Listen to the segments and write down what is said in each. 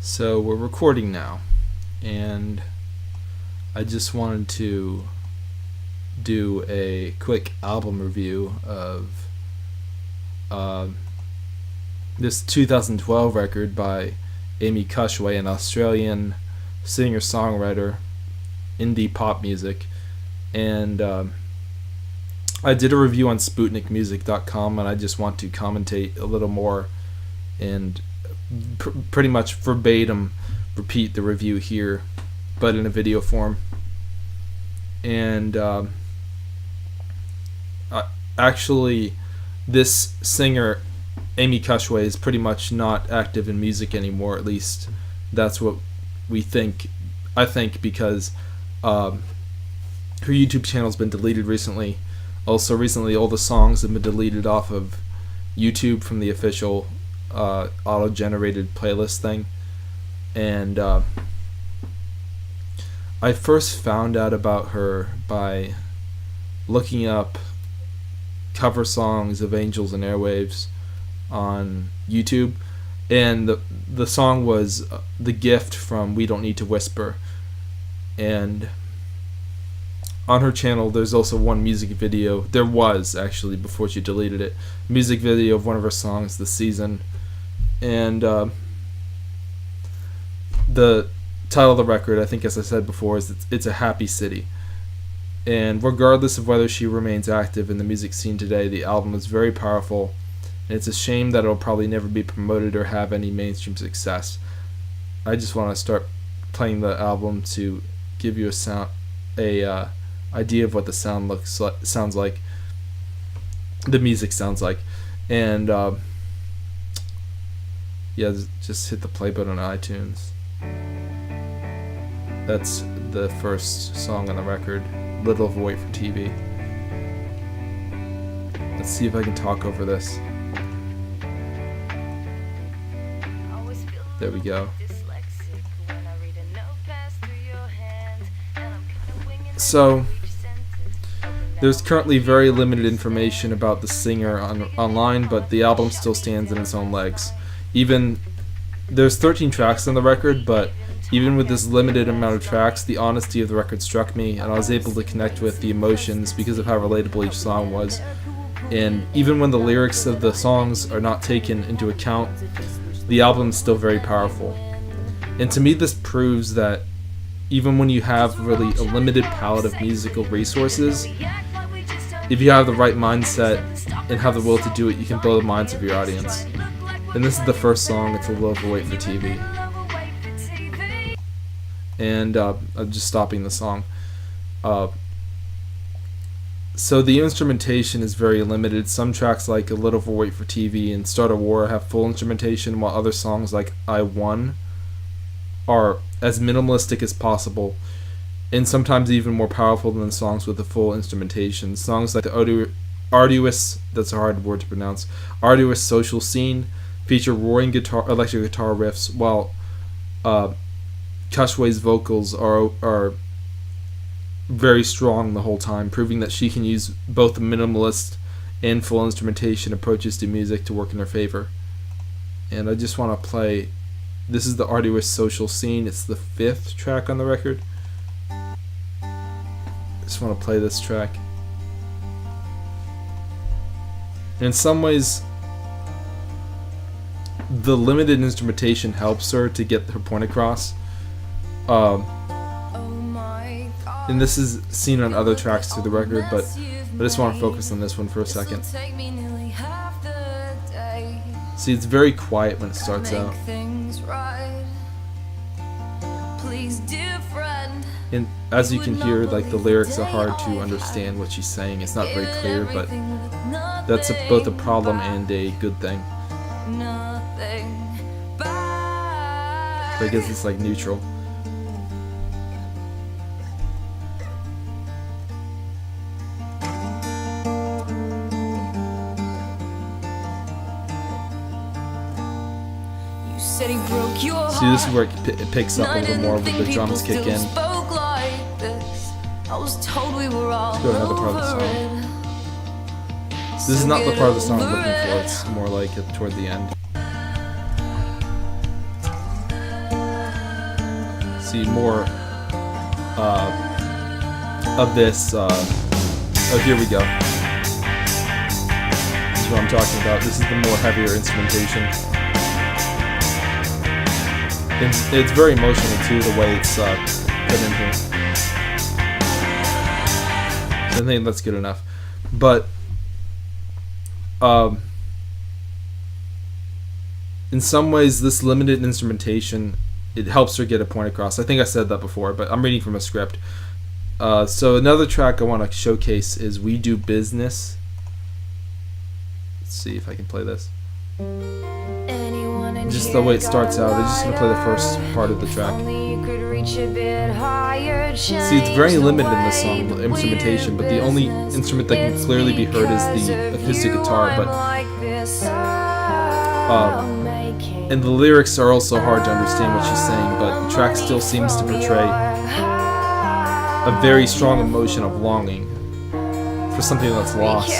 So we're recording now, and I just wanted to do a quick album review of this 2012 record by Amy Cushway, an Australian singer-songwriter, indie pop music. And I did a review on SputnikMusic.com, and I just want to commentate a little more and pretty much verbatim repeat the review here, but in a video form. And actually, this singer, Amy Cushway, is pretty much not active in music anymore. At least that's what we think. I think because her YouTube channel's been deleted recently. Also, recently, all the songs have been deleted off of YouTube from the official auto-generated playlist thing. And I first found out about her by looking up cover songs of Angels and Airwaves on YouTube, and the song was The Gift from We Don't Need to Whisper. And on her channel there's also one music video. There was, actually, before she deleted it, music video of one of her songs this season. And the title of the record, I think, as I said before, is It's a Happy City. And regardless of whether she remains active in the music scene today, the album is very powerful, and it's a shame that it'll probably never be promoted or have any mainstream success. I just want to start playing the album to give you a idea of what the sounds like, the music sounds like. And yeah, just hit the play button on iTunes. That's the first song on the record, Little of a Wait for TV. Let's see if I can talk over this. There we go. So, there's currently very limited information about the singer online, but the album still stands on its own legs. There's 13 tracks on the record, but even with this limited amount of tracks, the honesty of the record struck me, and I was able to connect with the emotions because of how relatable each song was. And even when the lyrics of the songs are not taken into account, the album is still very powerful. And to me, this proves that even when you have really a limited palette of musical resources, if you have the right mindset and have the will to do it, you can blow the minds of your audience. And this is the first song. It's A Little of a Wait for TV. And I'm just stopping the song. So the instrumentation is very limited. Some tracks like A Little of a Wait for TV and Start a War have full instrumentation, while other songs like I Won are as minimalistic as possible, and sometimes even more powerful than songs with the full instrumentation. Songs like the arduous, that's a hard word to pronounce, arduous Social Scene feature roaring electric guitar riffs, while Cushway's vocals are very strong the whole time, proving that she can use both the minimalist and full instrumentation approaches to music to work in her favor. And I just want to play, this is the arduous Social Scene. It's the 5th track on the record. I just want to play this track. In some ways, the limited instrumentation helps her to get her point across. And this is seen on other tracks through the record, but I just want to focus on this one for a second. See, it's very quiet when it starts out. And as you can hear, like, the lyrics are hard to understand what she's saying. It's not very clear, but that's both a problem and a good thing. So I guess it's like neutral. See, this is where it picks up a little more with the drums kick in. Let's go to another part of the song. This is not the part of the song I'm looking for, it's more like toward the end. see more of this. Oh, here we go. This is what I'm talking about. This is the more heavier instrumentation. It's very emotional too, the way it's put in here. So I think that's good enough. But in some ways, this limited instrumentation, it helps her get a point across. I think I said that before, but I'm reading from a script. So another track I want to showcase is We Do Business. Let's see if I can play this. Just the way it starts out. I'm just going to play the first part of the track. See, it's very limited in this song, the instrumentation, but the only instrument that can clearly be heard is the acoustic guitar. But and the lyrics are also hard to understand what she's saying, but the track still seems to portray a very strong emotion of longing for something that's lost.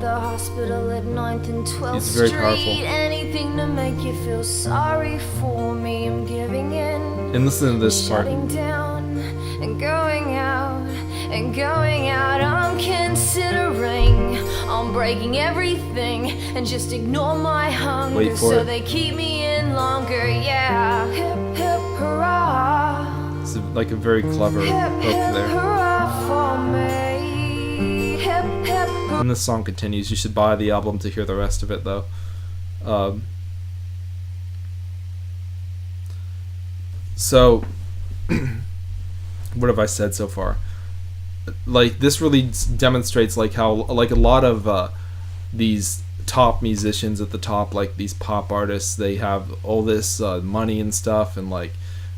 Hospital at 9th and 12th It's very powerful. Street. Anything to make you feel sorry for me. I'm giving in. And listen to this part. Shutting down and going out and going out. I'm considering I'm breaking everything and just ignore my hunger. Wait for so it. they keep me in longer. Yeah, hip hip hurrah. It's like a very clever Hip hook hip there. hurrah for me. Hip hip hurrah. And the song continues. You should buy the album to hear the rest of it, though. So, what have I said so far? Like, this really demonstrates like how like a lot of these top musicians at the top, like these pop artists, they have all this money and stuff, and like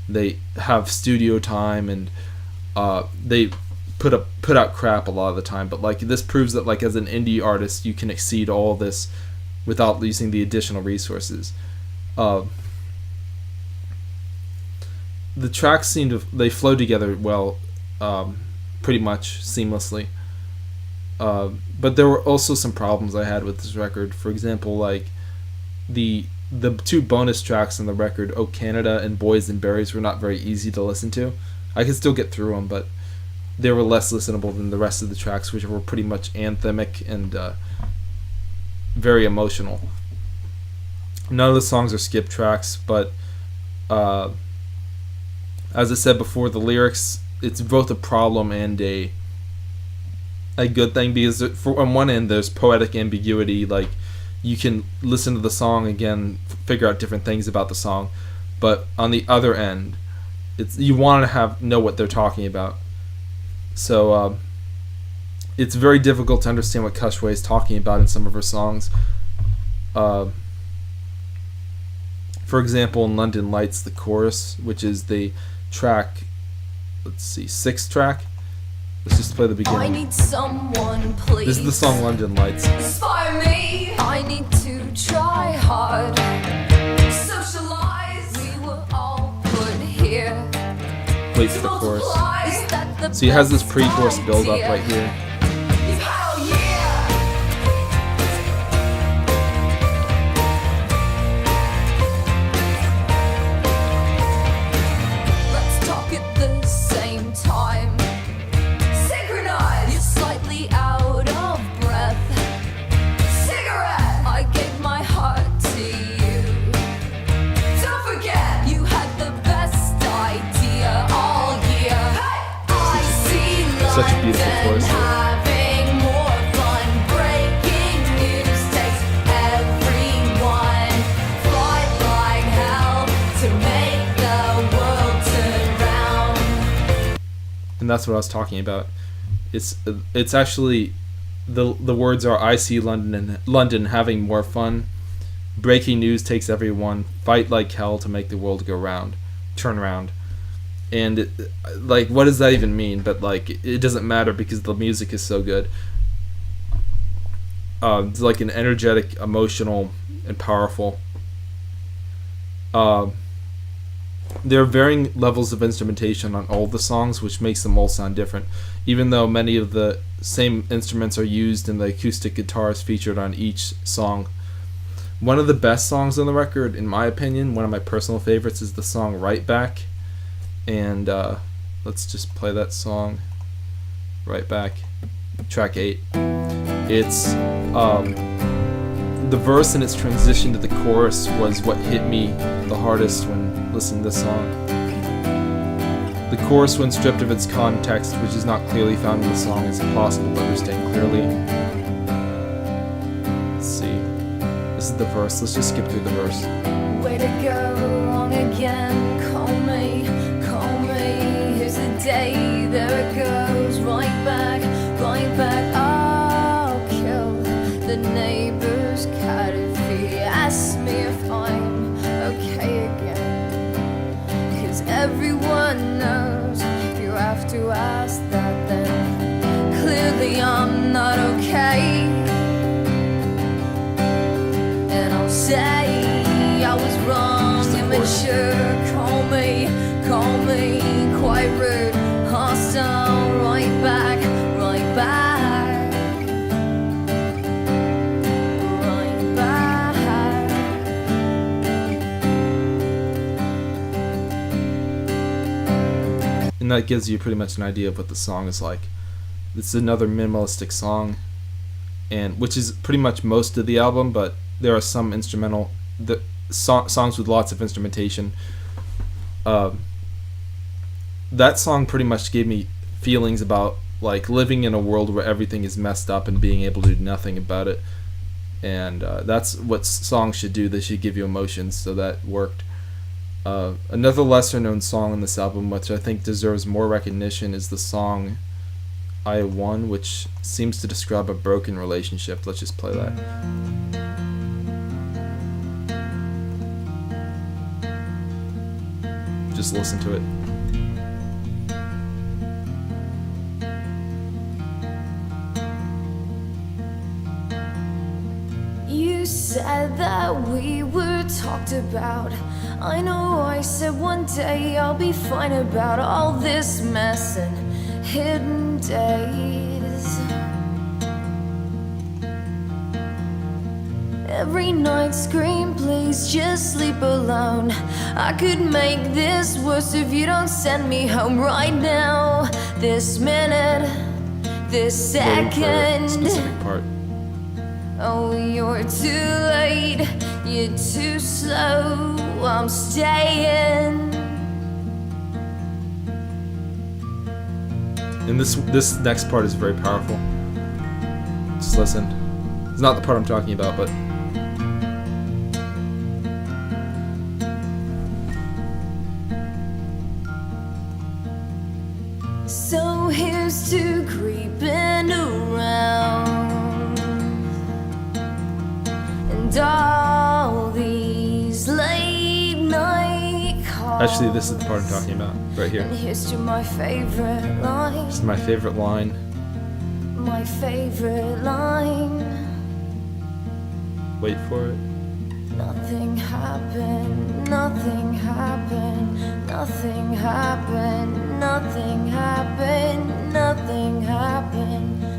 they have studio time, and they put out crap a lot of the time. But like this proves that like as an indie artist, you can exceed all this without using the additional resources. The tracks they flow together well, pretty much seamlessly. But there were also some problems I had with this record. For example, like the two bonus tracks on the record, "Oh Canada" and "Boys and Berries," were not very easy to listen to. I could still get through them, but they were less listenable than the rest of the tracks, which were pretty much anthemic and very emotional. None of the songs are skip tracks, but as I said before, the lyrics, it's both a problem and a good thing, because on one end there's poetic ambiguity, like you can listen to the song again, figure out different things about the song, but on the other end, you want to know what they're talking about. So it's very difficult to understand what Cushway is talking about in some of her songs. For example, in London Lights, the chorus, which is the track, let's see, 6th track. Let's just play the beginning. I need someone, please. This is the song London Lights. Inspire me. I need to try hard. Socialize. We were all put here. Wait for the chorus. See, it has this pre-chorus build up right here. Such a beautiful chorus. Having more fun. Breaking news takes everyone. Fight like hell to make the world turn round. And that's what I was talking about. It's actually the words are, I see London having more fun. Breaking news takes everyone. Fight like hell to make the world go round. Turn around. And like, what does that even mean? But like, it doesn't matter because the music is so good. It's like an energetic, emotional, and powerful. there are varying levels of instrumentation on all the songs, which makes them all sound different, even though many of the same instruments are used in the acoustic guitars featured on each song. One of the best songs on the record, in my opinion, one of my personal favorites, is the song Right Back. And let's just play that song, Right Back, track 8. It's the verse and its transition to the chorus was what hit me the hardest when listening to this song. The chorus, when stripped of its context, which is not clearly found in the song, is impossible to understand clearly. Let's see. This is the verse. Let's just skip through the verse. Way to go, wrong again. Call me, here's the day. There it goes, right back, I'll kill the neighbor's cat if he asks me if I'm okay again. 'Cause everyone knows you have to ask that, then clearly I'm not okay. And I'll say I was wrong, immature. Call me, quite rude, hostile. Right back, right back, right back. And that gives you pretty much an idea of what the song is like. It's another minimalistic song, and which is pretty much most of the album, but there are some instrumental songs with lots of instrumentation. That song pretty much gave me feelings about like living in a world where everything is messed up and being able to do nothing about it. And that's what songs should do. They should give you emotions, so that worked. Another lesser known song on this album, which I think deserves more recognition, is the song I Won, which seems to describe a broken relationship. Let's just play that. Just listen to it. You said that we were talked about. I know I said one day I'll be fine about all this mess and hidden days. Every night scream, please just sleep alone. I could make this worse if you don't send me home right now. This minute, this Waiting for a second. specific part. Oh, you're too late, you're too slow, I'm staying. And this next part is very powerful. Just listen. It's not the part I'm talking about, but So here's to creeping around, and all these late night calls. actually, this is the part I'm talking about, right here. And here's to my favorite line, This is my favorite line. my favorite line. Wait for it. Nothing happened, nothing happened, nothing happened, nothing happened, nothing happened.